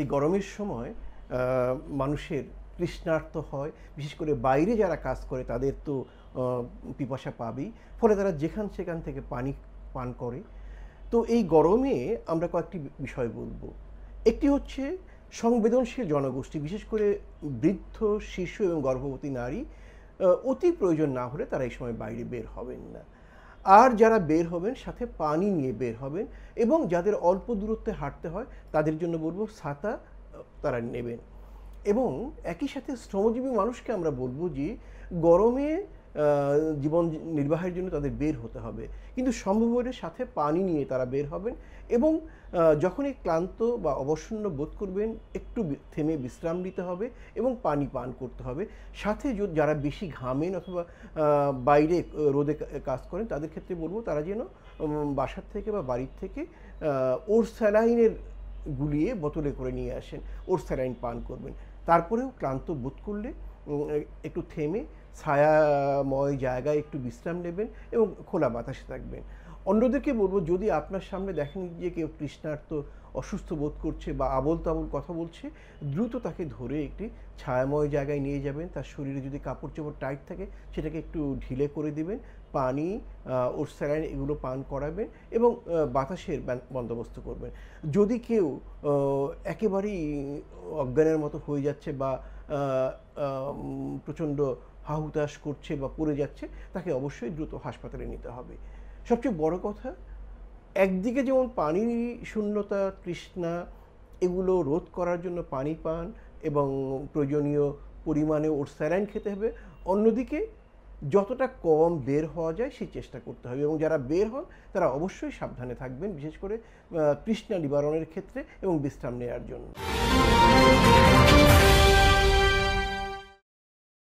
এই গরমের সময় মানুষের তৃষ্ণার্ত হয়, বিশেষ করে বাইরে যারা কাজ করে তাদের তো পিপাসা পাবেই, ফলে তারা যেখান সেখান থেকে পানি পান করে। তো এই গরমে আমরা কয়েকটি বিষয় বলবো। একটি হচ্ছে সংবেদনশীল জনগোষ্ঠী, বিশেষ করে বৃদ্ধ, শিশু এবং গর্ভবতী নারী অতি প্রয়োজন না হলে তারা এই সময় বাইরে বের হবেন না। আর যারা বের হবেন সাথে পানি নিয়ে বের হবেন, এবং যাদের অল্প দূরত্বে হাঁটতে হয় তাদের জন্য বলবো ছাতা তারা নেবেন। এবং একই সাথে শ্রমজীবী মানুষকে আমরা বলবো যে গরমে জীবন নির্বাহের জন্য তাদের বের হতে হবে, কিন্তু সম্ভব হলে সাথে পানি নিয়ে তারা বের হবেন। এবং যখনই ক্লান্ত বা অবসন্ন বোধ করবেন একটু থেমে বিশ্রাম নিতে হবে এবং পানি পান করতে হবে। সাথে যারা বেশি ঘামেন অথবা বাইরে রোদে কাজ করেন তাদের ক্ষেত্রে বলবো তারা যেন বাসার থেকে বা বাড়ির থেকে ওর স্যালাইনের গুলিয়ে বোতলে করে নিয়ে আসেন, ওর স্যালাইন পান করবেন। তারপরেও ক্লান্ত বোধ করলে একটু থেমে ছায়াময় জায়গায় একটু বিশ্রাম নেবেন এবং খোলা বাতাসে থাকবেন। অন্যদেরকে বলবো, যদি আপনার সামনে দেখেন যে কেউ তৃষ্ণার্ত, অসুস্থ বোধ করছে বা আবোল তাবোল কথা বলছে, দ্রুত তাকে ধরে একটি ছায়াময় জায়গায় নিয়ে যাবেন। তার শরীরে যদি কাপড় চোপড় টাইট থাকে সেটাকে একটু ঢিলে করে দিবেন, পানি, ওর স্যালাইন এগুলো পান করাবেন এবং বাতাসের বন্দোবস্ত করবেন। যদি কেউ একেবারেই অজ্ঞানের মতো হয়ে যাচ্ছে বা প্রচণ্ড হাহুতাশ করছে বা পড়ে যাচ্ছে, তাকে অবশ্যই দ্রুত হাসপাতালে নিতে হবে। সবচেয়ে বড় কথা, একদিকে যেমন পানি শূন্যতা, তৃষ্ণা এগুলো রোধ করার জন্য পানি পান এবং প্রয়োজনীয় পরিমাণে ওর স্যালাইন খেতে হবে, অন্যদিকে যতটা কম বের হওয়া যায় সেই চেষ্টা করতে হবে। এবং যারা বের হন তারা অবশ্যই সাবধানে থাকবেন, বিশেষ করে তৃষ্ণা নিবারণের ক্ষেত্রে এবং বিশ্রাম নেওয়ার জন্য।